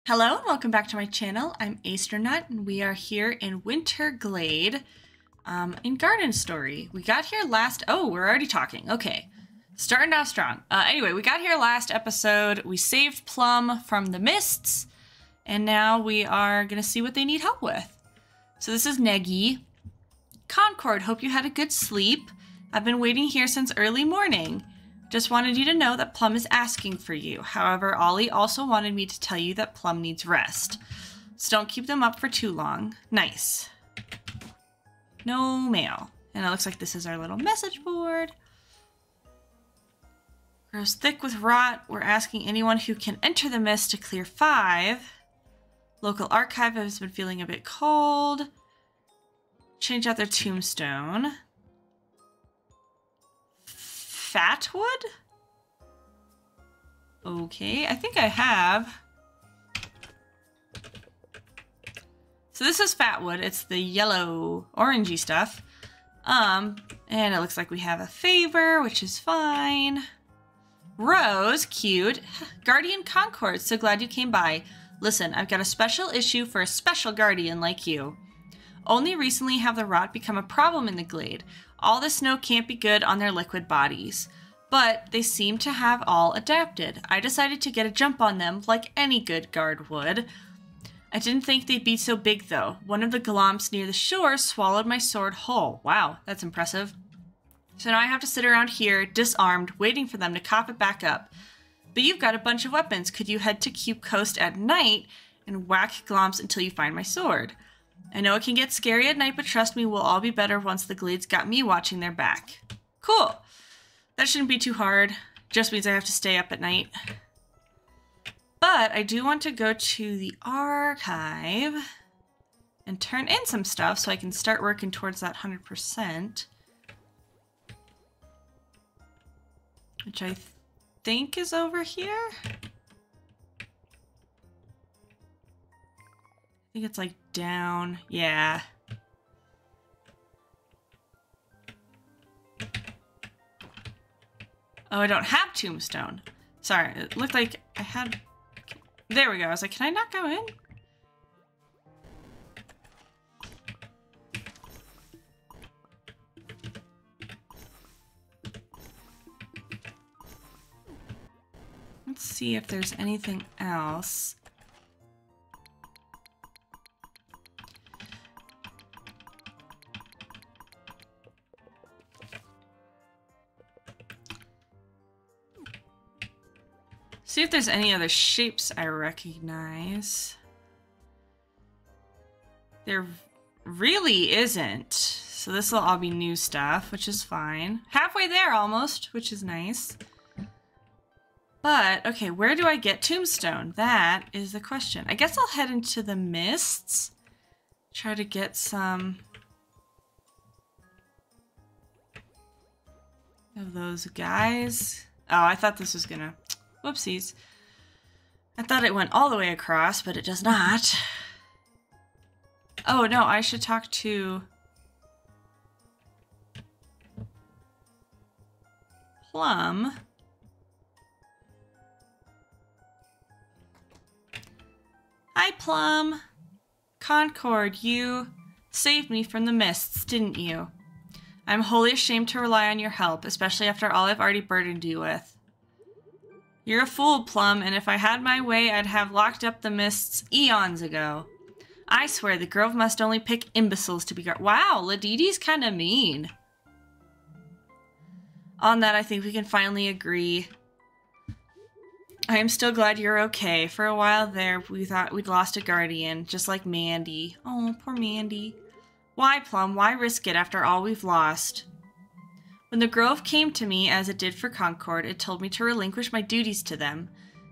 Hello and welcome back to my channel. I'm Astronut and we are here in Winter Glade in Garden Story. We got here oh, we're already talking. Okay, starting off strong. Anyway, we got here last episode. We saved Plum from the mists and now we are going to see what they need help with. So this is Neggy. Concord, hope you had a good sleep. I've been waiting here since early morning. Just wanted you to know that Plum is asking for you. However, Ollie also wanted me to tell you that Plum needs rest. So don't keep them up for too long. Nice. No mail. And it looks like this is our little message board. Grows thick with rot. We're asking anyone who can enter the mist to clear 5. Local archive has been feeling a bit cold. Change out their tombstone. Fatwood? Okay, I think I have. So this is Fatwood. It's the yellow, orangey stuff. And it looks like we have a favor, which is fine. Rose, cute. Guardian Concord, so glad you came by. Listen, I've got a special issue for a special guardian like you. Only recently have the rot become a problem in the glade. All the snow can't be good on their liquid bodies, but they seem to have all adapted. I decided to get a jump on them like any good guard would. I didn't think they'd be so big though. One of the glomps near the shore swallowed my sword whole. Wow, that's impressive. So now I have to sit around here, disarmed, waiting for them to cough it back up. But you've got a bunch of weapons. Could you head to Cube Coast at night and whack glomps until you find my sword? I know it can get scary at night, but trust me, we'll all be better once the Glade's got me watching their back. Cool. That shouldn't be too hard. Just means I have to stay up at night. But I do want to go to the archive and turn in some stuff so I can start working towards that 100%. Which I think is over here. I think it's like down. Yeah. Oh, I don't have tombstone. Sorry, it looked like I had... There we go. I was like, can I not go in? Let's see if there's anything else. See if there's any other shapes I recognize. There really isn't. So this will all be new stuff, which is fine. Halfway there almost, which is nice. But, okay, where do I get tombstone? That is the question. I guess I'll head into the mists. Try to get some of those guys. Oh, I thought this was gonna... Whoopsies. I thought it went all the way across, but it does not. Oh, no, I should talk to... Plum. Hi, Plum. Concord, you saved me from the mists, didn't you? I'm wholly ashamed to rely on your help, especially after all I've already burdened you with. You're a fool, Plum, and if I had my way, I'd have locked up the mists eons ago. I swear, the girl must only pick imbeciles to be guard. Wow, Ladidi's kind of mean. On that, I think we can finally agree. I am still glad you're okay. For a while there, we thought we'd lost a guardian, just like Mandy. Oh, poor Mandy. Why, Plum? Why risk it after all we've lost? When the Grove came to me, as it did for Concord, it told me to relinquish my duties to them.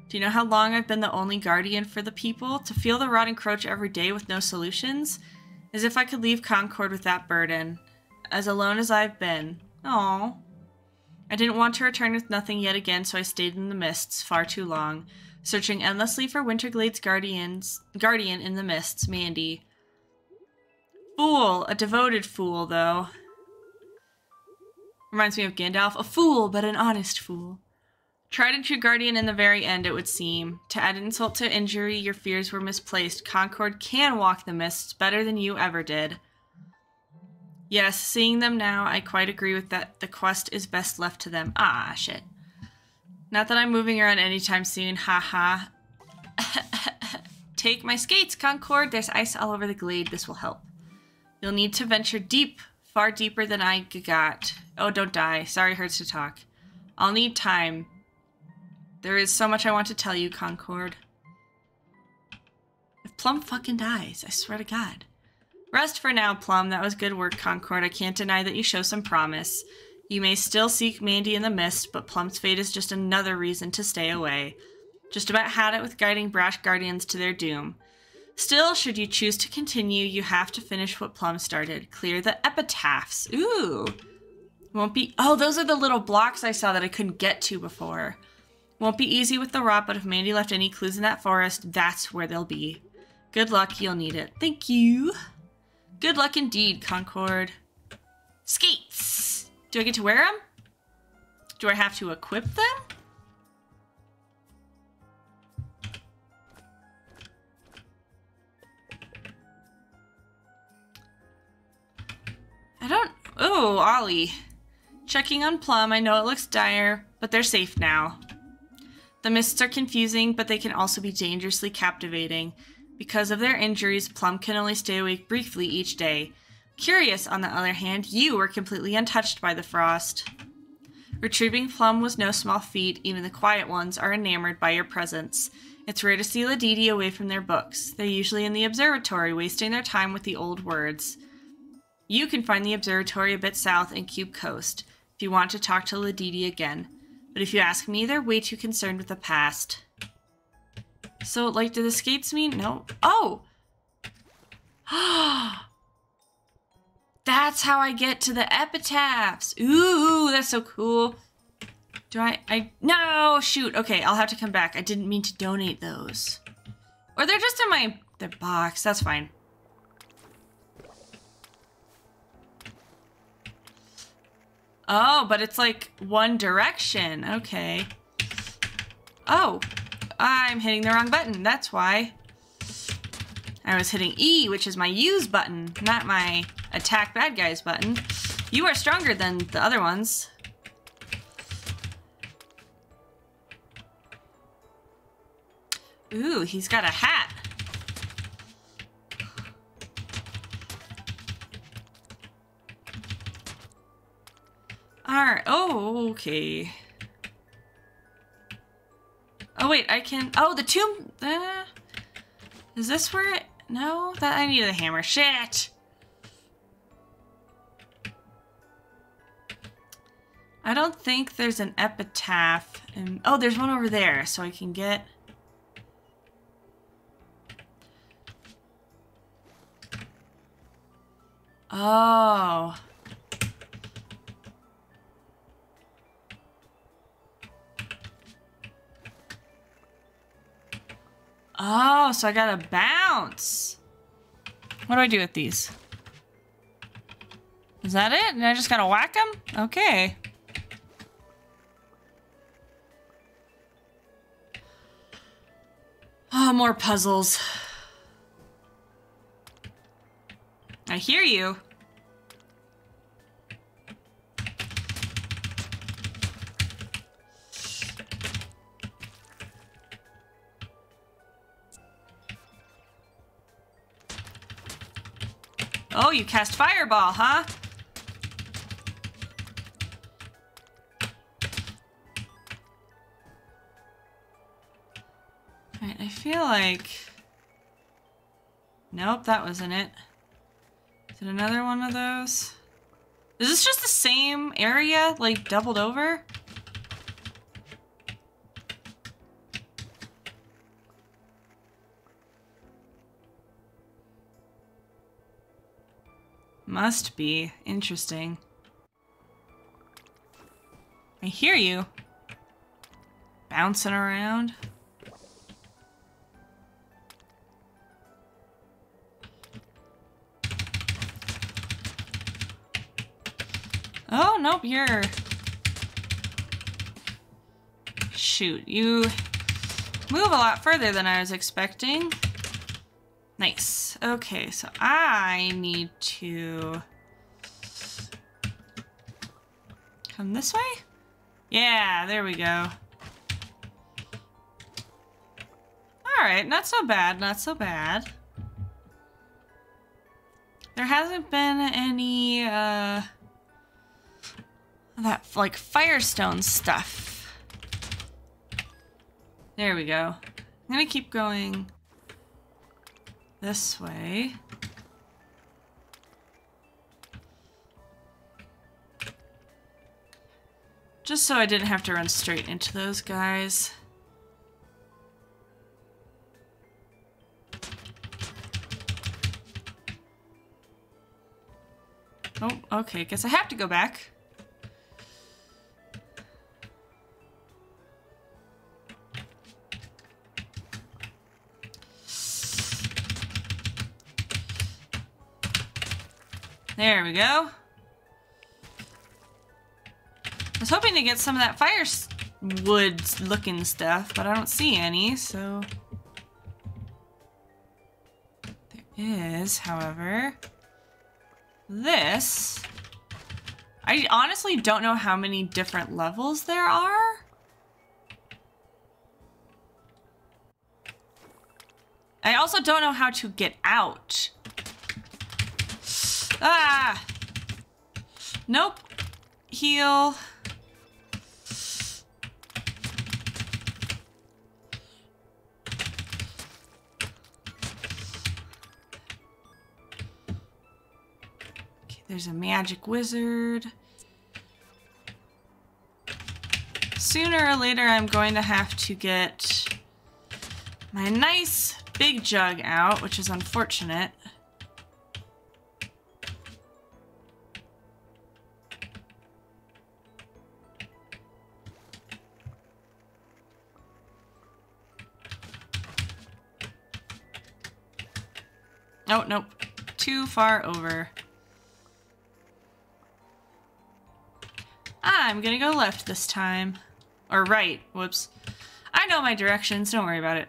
Do you know how long I've been the only guardian for the people? To feel the rot encroach every day with no solutions? As if I could leave Concord with that burden. As alone as I've been. Aww. I didn't want to return with nothing yet again, so I stayed in the mists far too long, searching endlessly for Winter Glade's guardian in the mists, Mandy. Fool! A devoted fool, though. Reminds me of Gandalf. A fool, but an honest fool. Tried and true guardian in the very end, it would seem. To add insult to injury, your fears were misplaced. Concord can walk the mists better than you ever did. Yes, seeing them now, I quite agree with that. The quest is best left to them. Ah, shit. Not that I'm moving around anytime soon. Ha ha. Take my skates, Concord. There's ice all over the glade. This will help. You'll need to venture deep, far deeper than I got. Oh, don't die. Sorry, hurts to talk. I'll need time. There is so much I want to tell you, Concord. If Plum fucking dies, I swear to God. Rest for now, Plum. That was good work, Concord. I can't deny that you show some promise. You may still seek Mandy in the mist, but Plum's fate is just another reason to stay away. Just about had it with guiding brash guardians to their doom. Still, should you choose to continue, you have to finish what Plum started. Clear the epitaphs. Ooh. Won't be... Oh, those are the little blocks I saw that I couldn't get to before. Won't be easy with the rot, but if Mandy left any clues in that forest, that's where they'll be. Good luck, you'll need it. Thank you. Good luck indeed, Concord. Skates! Do I get to wear them? Do I have to equip them? I don't... Oh, Ollie. Checking on Plum, I know it looks dire, but they're safe now. The mists are confusing, but they can also be dangerously captivating. Because of their injuries, Plum can only stay awake briefly each day. Curious, on the other hand, you were completely untouched by the frost. Retrieving Plum was no small feat. Even the quiet ones are enamored by your presence. It's rare to see Ladidi away from their books. They're usually in the observatory, wasting their time with the old words. You can find the observatory a bit south in Cube Coast, if you want to talk to Ladidi again. But if you ask me, they're way too concerned with the past. So, like, do the skates mean? No. Oh! That's how I get to the epitaphs. Ooh, that's so cool. Do I... No! Shoot. Okay, I'll have to come back. I didn't mean to donate those. Or they're just in their box. That's fine. Oh, but it's like one direction. Okay. Oh, I'm hitting the wrong button. That's why. I was hitting E, which is my use button, not my attack bad guys button. You are stronger than the other ones. Ooh, he's got a hat. Alright, oh, okay. Oh, wait, I can... Oh, the tomb... is this where it... No? I need a hammer. Shit! I don't think there's an epitaph. Oh, there's one over there, so I can get... Oh... Oh, so I gotta bounce. What do I do with these? Is that it? And I just gotta whack them? Okay. Oh, more puzzles. I hear you. Oh, you cast fireball, huh? Alright, I feel like... Nope, that wasn't it. Is it another one of those? Is this just the same area, like, doubled over? Must be. Interesting. I hear you. Bouncing around. Oh, nope, you're... Shoot, you move a lot further than I was expecting. Nice. Okay, so I need to come this way? Yeah, there we go. Alright, not so bad, not so bad. There hasn't been any, that, like, Firestone stuff. There we go. I'm gonna keep going this way. Just so I didn't have to run straight into those guys. Oh, okay, guess I have to go back. There we go. I was hoping to get some of that firewood looking stuff, but I don't see any, so... There is, however... This... I honestly don't know how many different levels there are. I also don't know how to get out. Ah! Nope. Heal. Okay, there's a magic wizard. Sooner or later, I'm going to have to get my nice big jug out, which is unfortunate. Oh, nope. Too far over. I'm gonna go left this time. Or right. Whoops. I know my directions. Don't worry about it.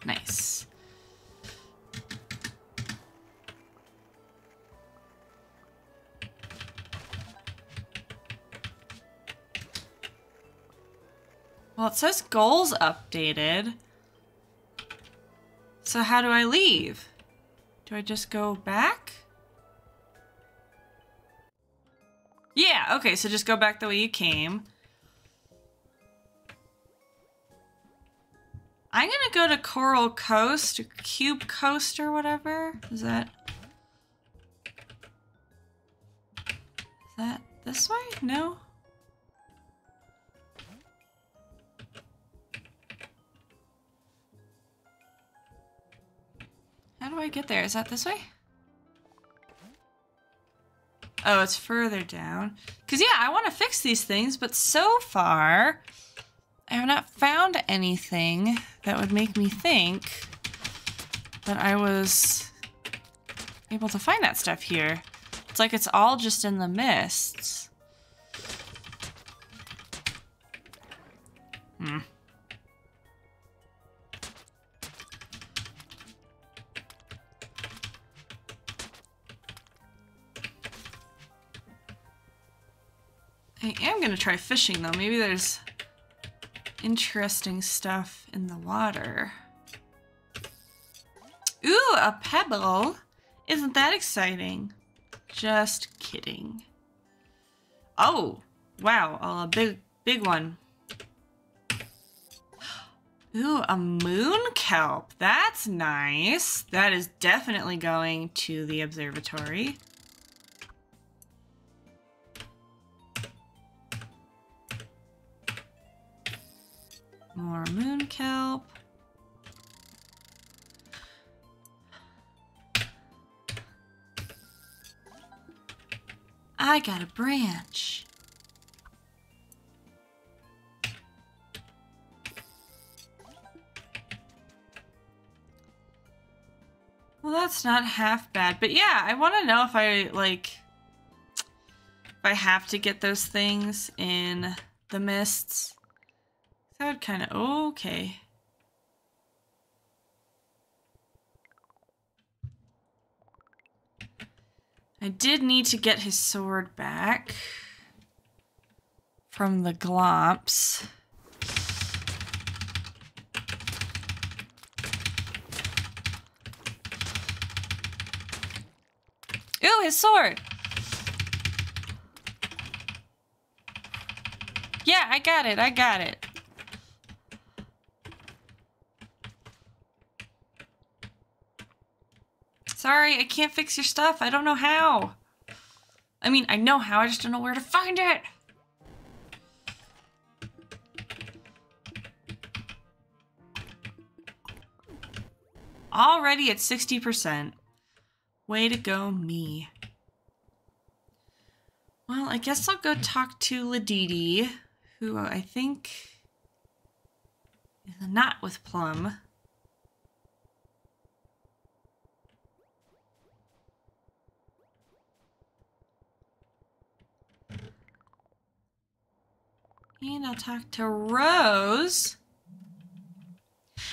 Nice. Well, it says goals updated. So how do I leave? Do I just go back? Yeah, okay, so just go back the way you came. I'm gonna go to Coral Coast, or Cube Coast, or whatever. Is that this way? No? How do I get there? Is that this way? Oh, it's further down. Because, yeah, I want to fix these things, but so far, I have not found anything that would make me think that I was able to find that stuff here. It's like it's all just in the mists. I am gonna try fishing though. Maybe there's interesting stuff in the water. Ooh, a pebble. Isn't that exciting? Just kidding. Oh, wow, a big one. Ooh, a moon kelp. That's nice. That is definitely going to the observatory. More moon kelp. I got a branch. Well, that's not half bad. But yeah, I want to know if I, like, if I have to get those things in the mists. That would kind of... Okay. I did need to get his sword back from the glomps. Ooh, his sword! Yeah, I got it, I got it. Sorry, I can't fix your stuff. I don't know how. I mean, I know how, I just don't know where to find it. Already at 60%. Way to go, me. Well, I guess I'll go talk to Ladidi, who I think is not with Plum. And I'll talk to Rose.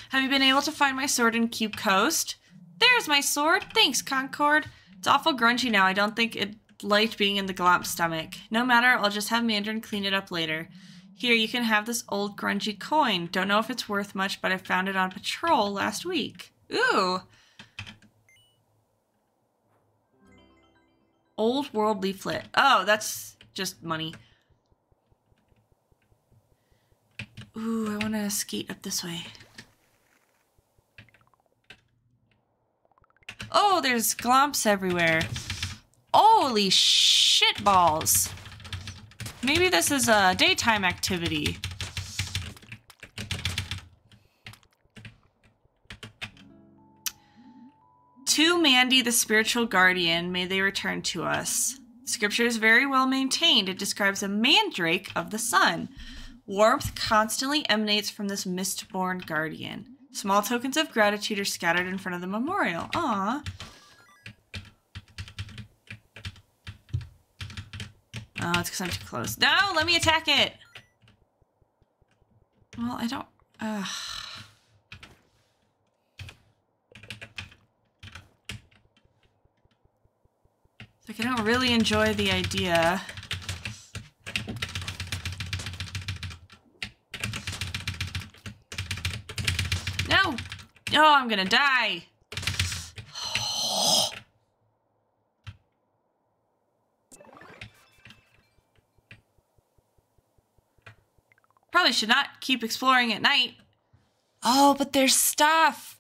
Have you been able to find my sword in Cube Coast? There's my sword. Thanks, Concord. It's awful grungy now. I don't think it liked being in the Glomp stomach. No matter, I'll just have Mandarin clean it up later. Here, you can have this old grungy coin. Don't know if it's worth much, but I found it on patrol last week. Ooh. Old world leaflet. Oh, that's just money. Ooh, I want to skate up this way. Oh, there's glomps everywhere. Holy shit balls. Maybe this is a daytime activity. To Mandy, the spiritual guardian, may they return to us. Scripture is very well maintained. It describes a mandrake of the sun. Warmth constantly emanates from this mist-born guardian. Small tokens of gratitude are scattered in front of the memorial. Aww. Oh, it's because I'm too close. No, let me attack it! Well, I don't... Like, I don't really enjoy the idea. No! Oh, I'm gonna die! Probably should not keep exploring at night. Oh, but there's stuff!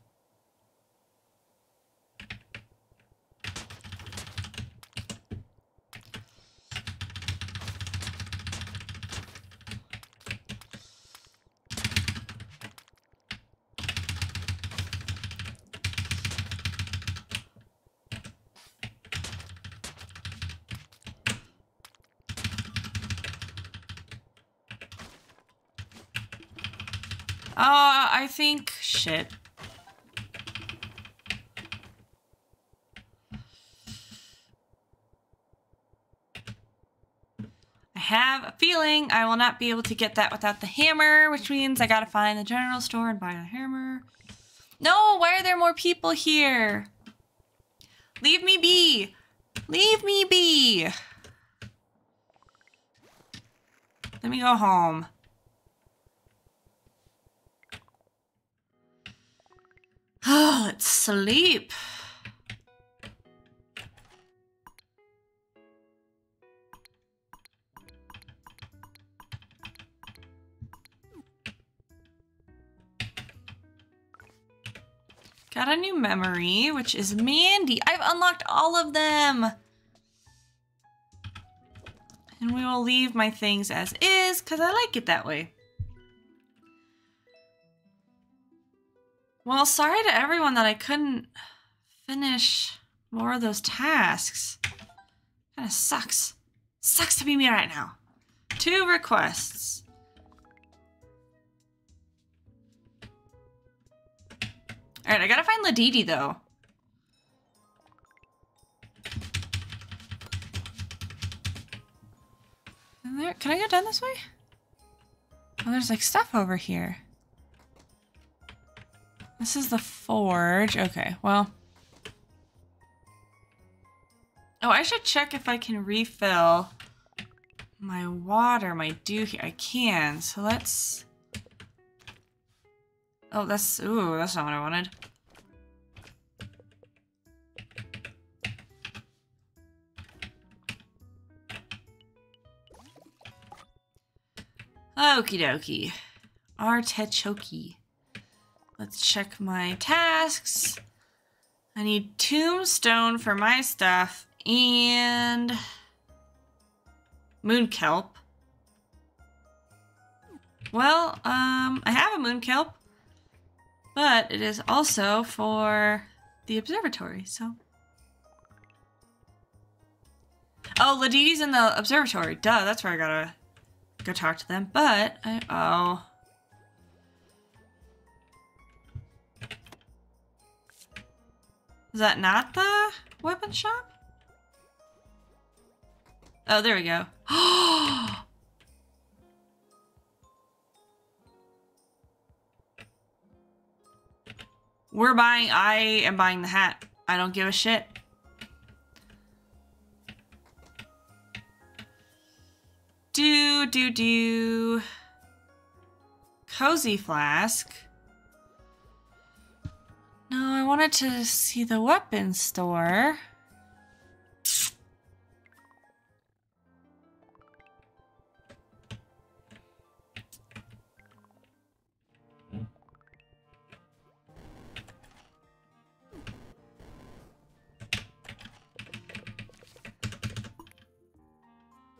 I think... Shit. I have a feeling I will not be able to get that without the hammer, which means I gotta find the general store and buy the hammer. No, why are there more people here? Leave me be! Leave me be! Let me go home. Oh, let's sleep. Got a new memory, which is Mandy. I've unlocked all of them. And we will leave my things as is, because I like it that way. Well, sorry to everyone that I couldn't finish more of those tasks. Kinda sucks. Sucks to be me right now. 2 requests. Alright, I gotta find Ladidi though. Can I go down this way? Oh, there's like stuff over here. This is the forge. Okay, well. Oh, I should check if I can refill my water, my dew here. I can, so let's... Oh, ooh, that's not what I wanted. Okie dokie. Artichoke. Let's check my tasks. I need tombstone for my stuff and moon kelp. Well, I have a moon kelp, but it is also for the observatory, so. Oh, Ladidi's in the observatory. Duh, that's where I gotta go talk to them, but oh. Is that not the weapon shop? Oh, there we go. I am buying the hat. I don't give a shit. Do. Cozy flask. No, I wanted to see the weapons store.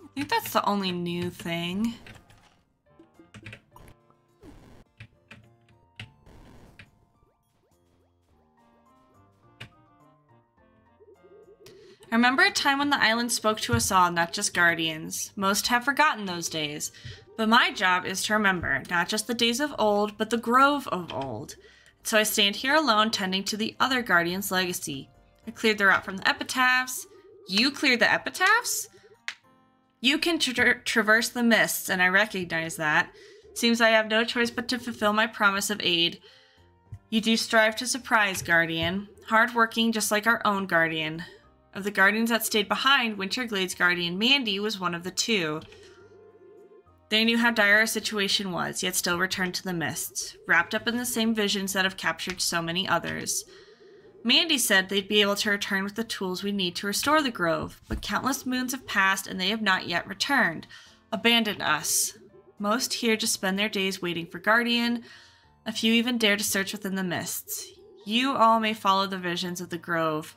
I think that's the only new thing. I remember a time when the island spoke to us all, not just guardians. Most have forgotten those days. But my job is to remember, not just the days of old, but the grove of old. So I stand here alone, tending to the other guardian's legacy. I cleared the route from the epitaphs. You cleared the epitaphs? You can traverse the mists, and I recognize that. Seems I have no choice but to fulfill my promise of aid. You do strive to surprise, Guardian. Hard-working, just like our own Guardian. Of the Guardians that stayed behind, Winter Glade's Guardian Mandy was one of the 2. They knew how dire our situation was, yet still returned to the mists, wrapped up in the same visions that have captured so many others. Mandy said they'd be able to return with the tools we need to restore the grove, but countless moons have passed and they have not yet returned, abandoned us. Most here just spend their days waiting for Guardian. A few even dare to search within the mists. You all may follow the visions of the grove.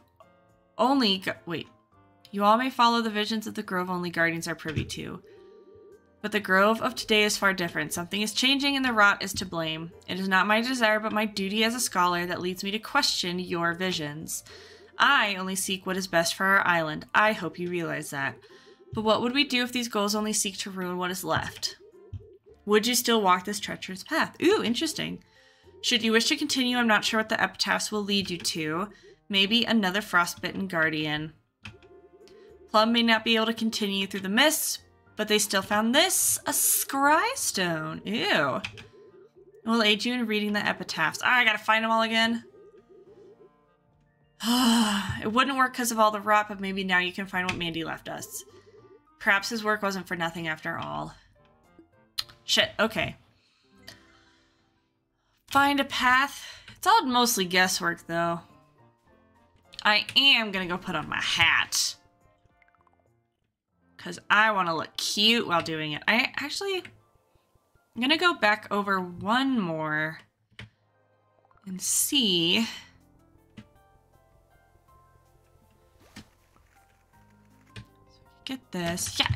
You all may follow the visions of the grove only Guardians are privy to. But the grove of today is far different. Something is changing and the rot is to blame. It is not my desire but my duty as a scholar that leads me to question your visions. I only seek what is best for our island. I hope you realize that. But what would we do if these goals only seek to ruin what is left? Would you still walk this treacherous path? Ooh, interesting. Should you wish to continue, I'm not sure what the epitaphs will lead you to. Maybe another frostbitten guardian. Plum may not be able to continue through the mists, but they still found this, a scry stone. Ew. It will aid you in reading the epitaphs. Ah, I gotta find them all again. It wouldn't work because of all the rot, but maybe now you can find what Mandy left us. Perhaps his work wasn't for nothing after all. Shit, okay. Find a path. It's all mostly guesswork, though. I am gonna go put on my hat. Because I want to look cute while doing it. I'm gonna go back over one more and see. Get this. Yeah.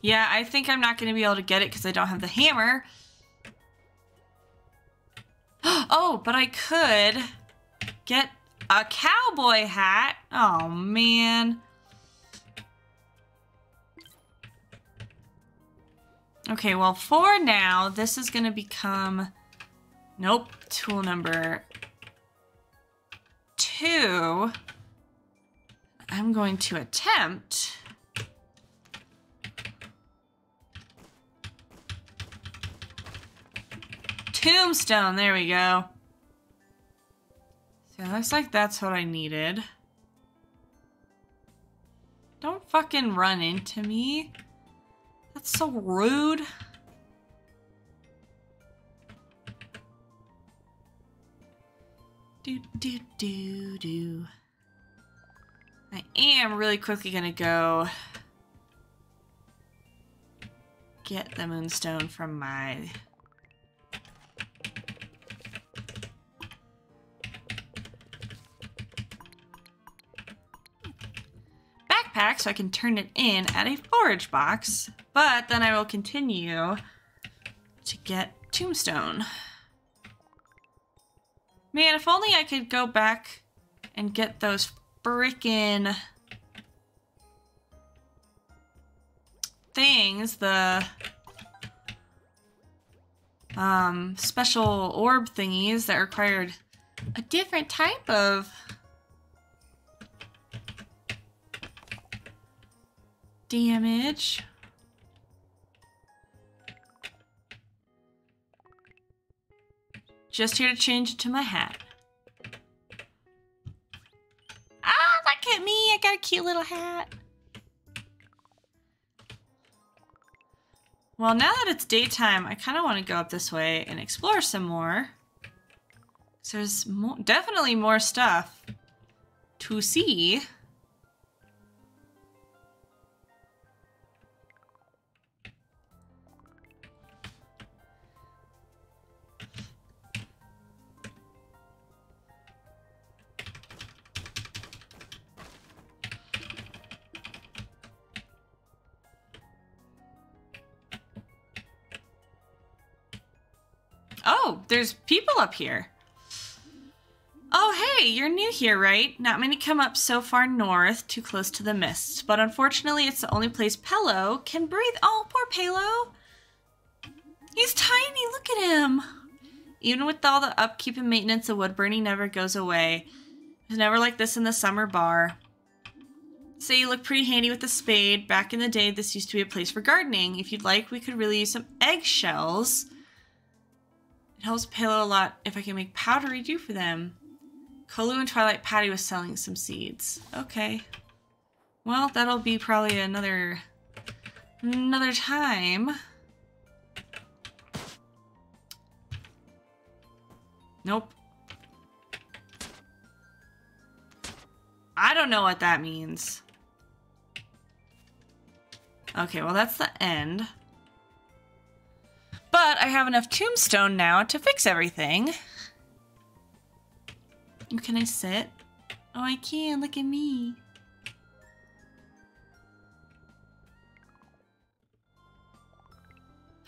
Yeah, I think I'm not going to be able to get it because I don't have the hammer. Oh, but I could get A cowboy hat? Oh, man. Okay, well, for now, this is going to become... Nope. Tool number 2. I'm going to attempt... Tombstone, there we go. So it looks like that's what I needed. Don't fucking run into me. That's so rude. Do. I am really quickly gonna go get the moonstone from my... backpack so I can turn it in at a forage box, but then I will continue to get tombstone. Man, if only I could go back and get those frickin' things, the special orb thingies that required a different type of damage. Just here to change it to my hat. Ah, look at me! I got a cute little hat. Well, now that it's daytime, I kind of want to go up this way and explore some more. So there's definitely more stuff to see. Oh, there's people up here. Oh, hey, you're new here, right? Not many come up so far north, too close to the mists. But unfortunately, it's the only place Pello can breathe. Oh, poor Pello. He's tiny, look at him. Even with all the upkeep and maintenance, the wood burning never goes away. It's never like this in the summer bar. Say you look pretty handy with a spade. Back in the day, this used to be a place for gardening. If you'd like, we could really use some eggshells. It helps Pello a lot if I can make powdery dew for them. Kolu and Twilight Patty was selling some seeds. Okay. Well, that'll be probably another time. Nope. I don't know what that means. Okay, well that's the end. But I have enough tombstone now to fix everything. Can I sit? Oh, I can. Look at me.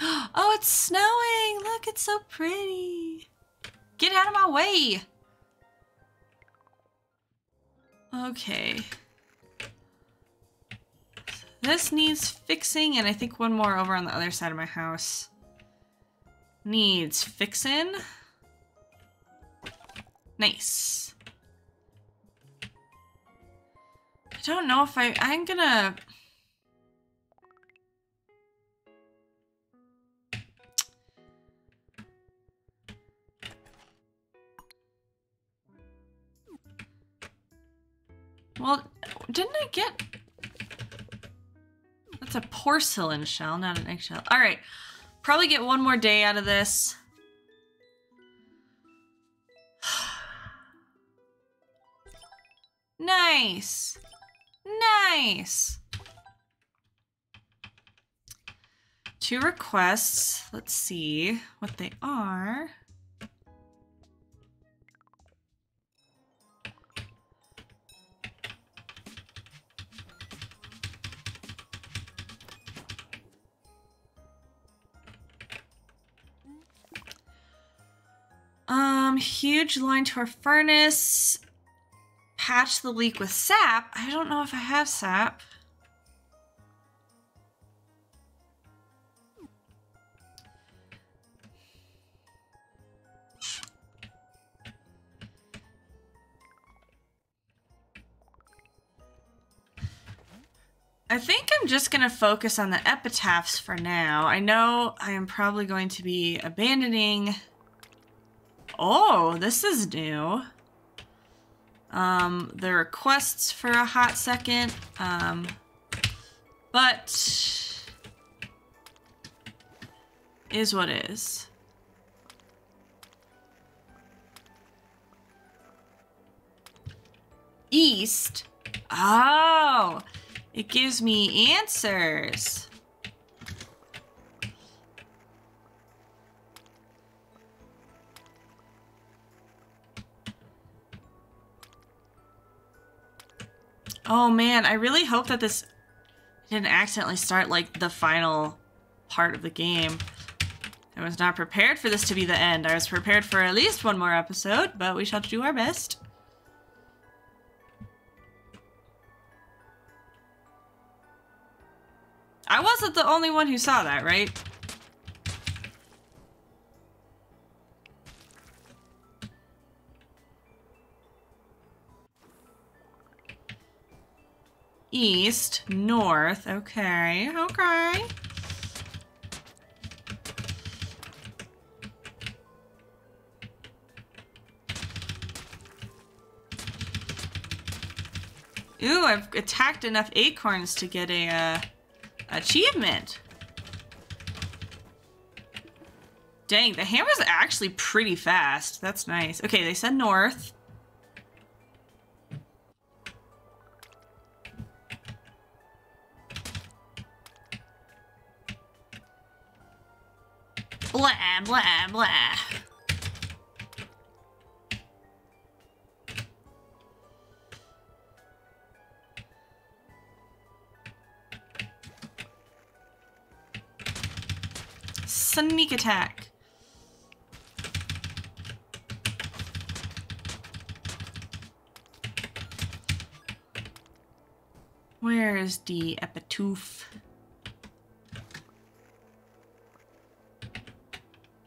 Oh, it's snowing. Look, it's so pretty. Get out of my way. Okay. This needs fixing, and I think one more over on the other side of my house needs fixing. Nice. I don't know if I'm gonna... Well, didn't I get... That's a porcelain shell, not an eggshell. All right. Probably get one more day out of this. Nice. Nice. 2 requests. Let's see what they are. Huge line to our furnace. patch the leak with sap. I don't know if I have sap. I think I'm just going to focus on the epitaphs for now. I know I am probably going to be abandoning... Oh, this is new. The requests for a hot second. But... is what is. East? Oh! It gives me answers. Oh man, I really hope that this didn't accidentally start like the final part of the game. I was not prepared for this to be the end. I was prepared for at least one more episode, but we shall do our best. I wasn't the only one who saw that, right? East, north, okay, okay. Ooh, I've attacked enough acorns to get a, achievement. Dang, the hammer's actually pretty fast. That's nice. Okay, they said north. Blah, blah, blah. Sneak attack. Where is the epitaph?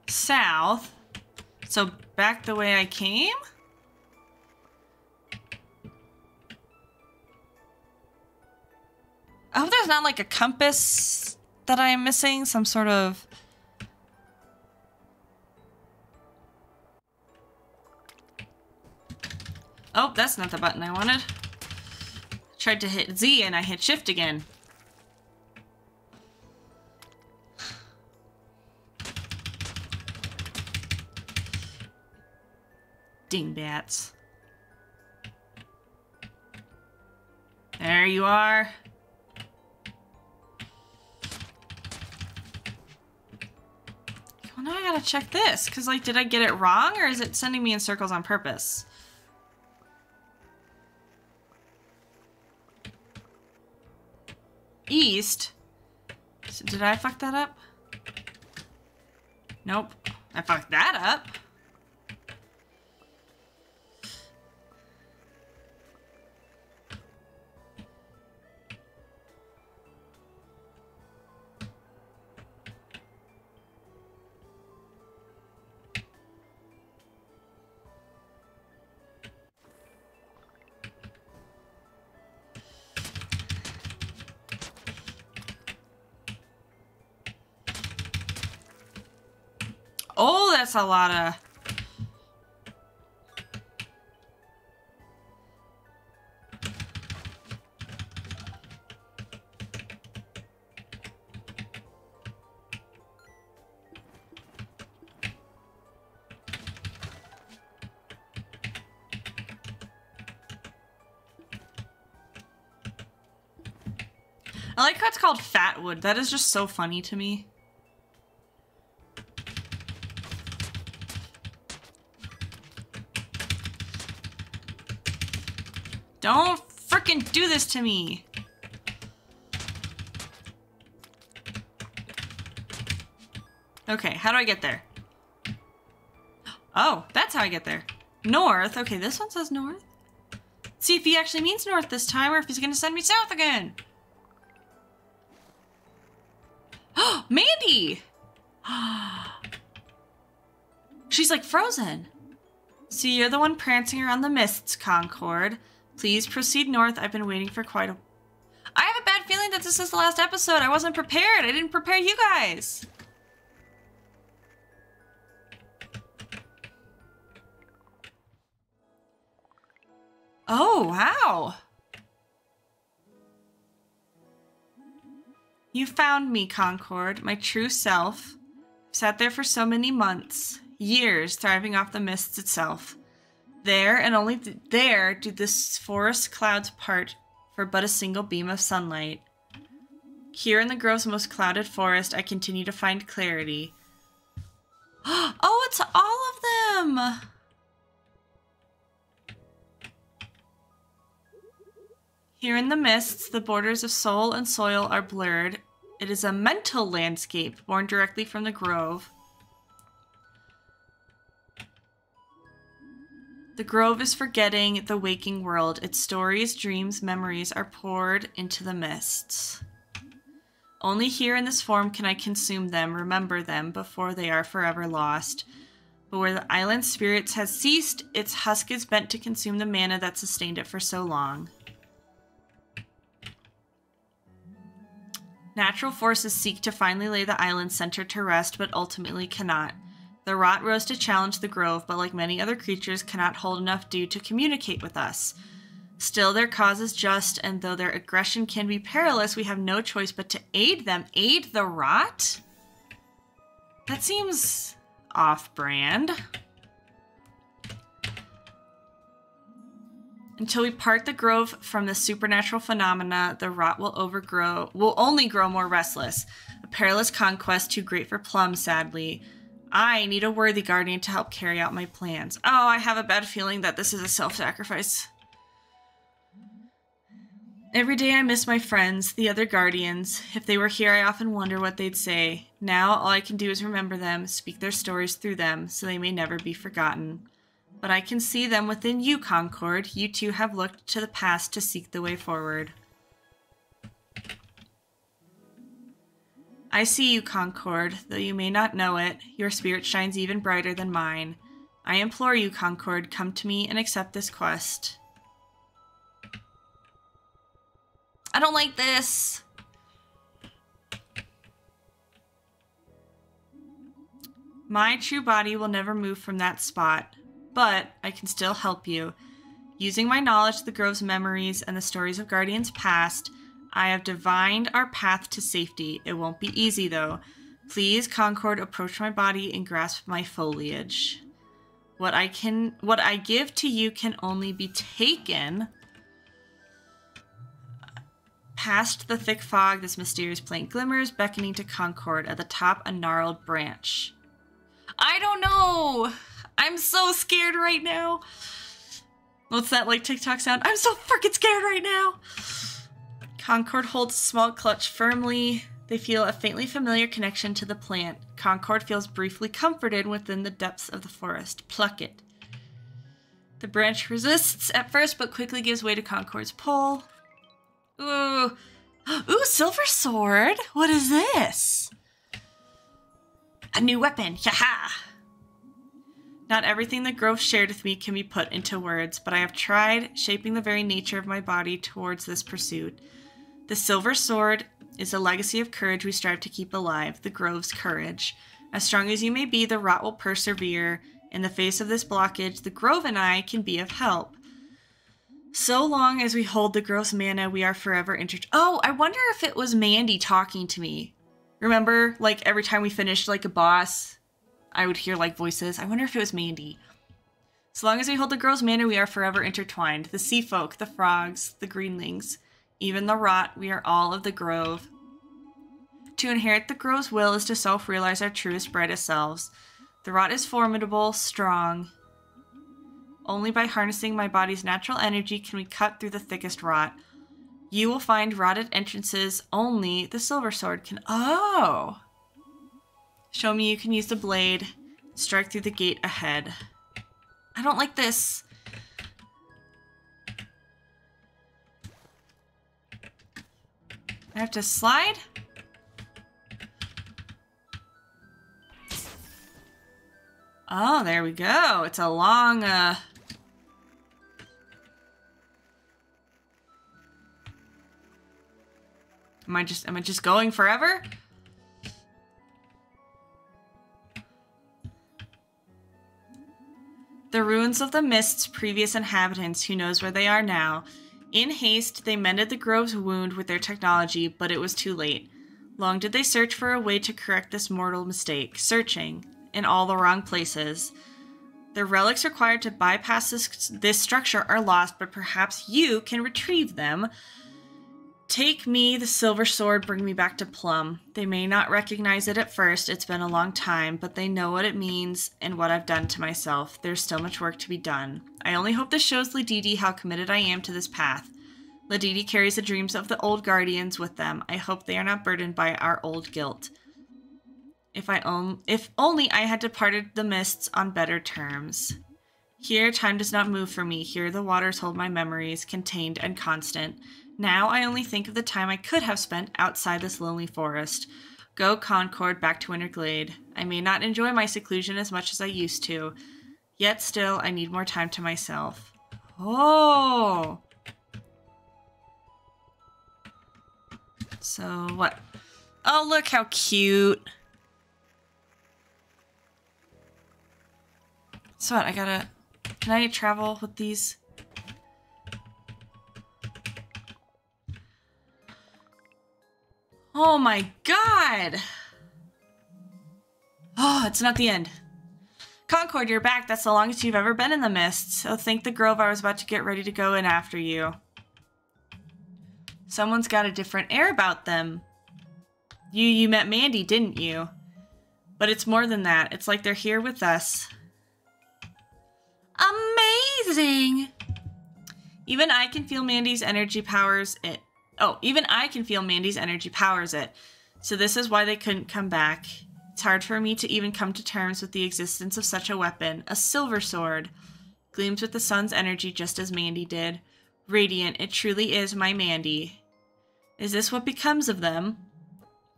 South. So back the way I came? I hope there's not like a compass that I am missing. Some sort of... Oh, that's not the button I wanted. Tried to hit Z and I hit shift again. Dingbats. There you are. Well, now I gotta check this, because, like, did I get it wrong, or is it sending me in circles on purpose? East? So did I fuck that up? Nope. I fucked that up. Oh, that's a lot of... I like how it's called Fatwood. That is just so funny to me. Don't frickin' do this to me. Okay, how do I get there? Oh, that's how I get there. North. Okay, this one says north. See if he actually means north this time or if he's gonna send me south again. Oh, Mandy! She's like frozen. So you're the one prancing around the mists, Concord. Please proceed north. I've been waiting for quite a... I have a bad feeling that this is the last episode. I wasn't prepared. I didn't prepare you guys. Oh, wow. You found me, Concord, my true self. I've sat there for so many months, years, thriving off the mists itself. There, and only there, do the forest clouds part for but a single beam of sunlight. Here in the grove's most clouded forest, I continue to find clarity. Oh, it's all of them! Here in the mists, the borders of soul and soil are blurred. It is a mental landscape born directly from the grove. The grove is forgetting the waking world. Its stories, dreams, memories are poured into the mists. Only here in this form can I consume them, remember them, before they are forever lost. But where the island's spirits has ceased, its husk is bent to consume the mana that sustained it for so long. Natural forces seek to finally lay the island's center to rest, but ultimately cannot. The rot rose to challenge the grove, but like many other creatures, cannot hold enough dew to communicate with us. Still, their cause is just, and though their aggression can be perilous, we have no choice but to aid them. Aid the rot? That seems off-brand. Until we part the grove from the supernatural phenomena, the rot will only grow more restless. A perilous conquest too great for Plum, sadly. I need a worthy guardian to help carry out my plans. Oh, I have a bad feeling that this is a self-sacrifice. Every day I miss my friends, the other guardians. If they were here, I often wonder what they'd say. Now, all I can do is remember them, speak their stories through them, so they may never be forgotten. But I can see them within you, Concord. You too have looked to the past to seek the way forward. I see you, Concord, though you may not know it. Your spirit shines even brighter than mine. I implore you, Concord, come to me and accept this quest. I don't like this. My true body will never move from that spot, but I can still help you. Using my knowledge of the Grove's memories and the stories of Guardians past, I have divined our path to safety. It won't be easy, though. Please, Concord, approach my body and grasp my foliage. What I give to you can only be taken. Past the thick fog, this mysterious plant glimmers, beckoning to Concord. At the top, a gnarled branch. I don't know! I'm so scared right now. What's that, like, TikTok sound? I'm so freaking scared right now! Concord holds a small clutch firmly. They feel a faintly familiar connection to the plant. Concord feels briefly comforted within the depths of the forest. Pluck it. The branch resists at first, but quickly gives way to Concord's pull. Ooh. Ooh, silver sword? What is this? A new weapon. Yaha! Not everything the Grove shared with me can be put into words, but I have tried shaping the very nature of my body towards this pursuit. The silver sword is a legacy of courage we strive to keep alive, the Grove's courage. As strong as you may be, the rot will persevere. In the face of this blockage, the Grove and I can be of help. So long as we hold the Grove's mana, we are forever Oh, I wonder if it was Mandy talking to me. Remember, like, every time we finished, like, a boss, I would hear, like, voices. I wonder if it was Mandy. So long as we hold the Grove's mana, we are forever intertwined. The sea folk, the frogs, the greenlings, even the rot, we are all of the Grove. To inherit the Grove's will is to self-realize our truest, brightest selves. The rot is formidable, strong. Only by harnessing my body's natural energy can we cut through the thickest rot. You will find rotted entrances only the silver sword can... Oh! Show me you can use the blade. Strike through the gate ahead. I don't like this. I have to slide? Oh, there we go. It's a long, Am I just going forever? The ruins of the Mist's previous inhabitants, who knows where they are now. In haste, they mended the grove's wound with their technology, but it was too late. Long did they search for a way to correct this mortal mistake, searching in all the wrong places. The relics required to bypass this structure are lost, but perhaps you can retrieve them. Take me, the silver sword, bring me back to Plum. They may not recognize it at first, it's been a long time, but they know what it means and what I've done to myself. There's still much work to be done. I only hope this shows Ladidi how committed I am to this path. Ladidi carries the dreams of the old guardians with them. I hope they are not burdened by our old guilt. If only I had departed the Mists on better terms. Here, time does not move for me. Here, the waters hold my memories, contained and constant. Now, I only think of the time I could have spent outside this lonely forest. Go, Concord, back to Winter Glade. I may not enjoy my seclusion as much as I used to. Yet still, I need more time to myself. Oh! So, what? Oh, look how cute. So what, can I travel with these? Oh my god! Oh, it's not the end. Concord, you're back. That's the longest you've ever been in the Mists. So thank the grove I was about to get ready to go in after you. Someone's got a different air about them. You met Mandy, didn't you? But it's more than that. It's like they're here with us. Amazing! Even I can feel Mandy's energy powers it. Oh, even I can feel Mandy's energy powers it. So this is why they couldn't come back. It's hard for me to even come to terms with the existence of such a weapon. A silver sword. Gleams with the sun's energy just as Mandy did. Radiant, it truly is my Mandy. Is this what becomes of them?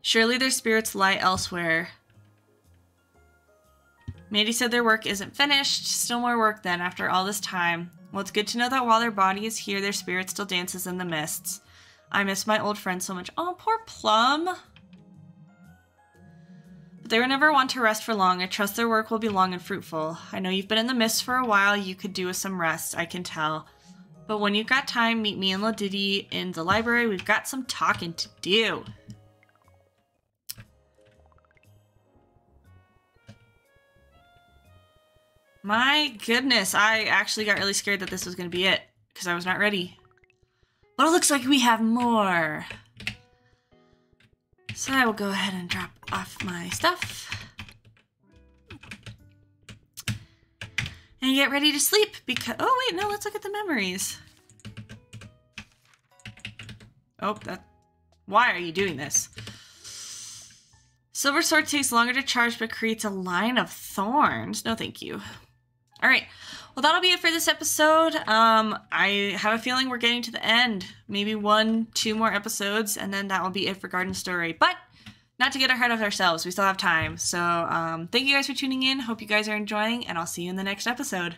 Surely their spirits lie elsewhere. Mandy said their work isn't finished. Still more work then, after all this time. Well, it's good to know that while their body is here, their spirit still dances in the mists. I miss my old friends so much. Oh, poor Plum. But they were never one to rest for long. I trust their work will be long and fruitful. I know you've been in the mists for a while. You could do with some rest, I can tell. But when you've got time, meet me and Ladidi in the library. We've got some talking to do. My goodness, I actually got really scared that this was going to be it, because I was not ready. But it looks like we have more. So I will go ahead and drop off my stuff. And get ready to sleep, because... Oh, wait, no, let's look at the memories. Oh, that... Why are you doing this? Silver sword takes longer to charge, but creates a line of thorns. No, thank you. All right, well, that'll be it for this episode. I have a feeling we're getting to the end. Maybe 1-2 more episodes, and then that will be it for Garden Story. But not to get ahead of ourselves. We still have time. So thank you guys for tuning in. Hope you guys are enjoying, and I'll see you in the next episode.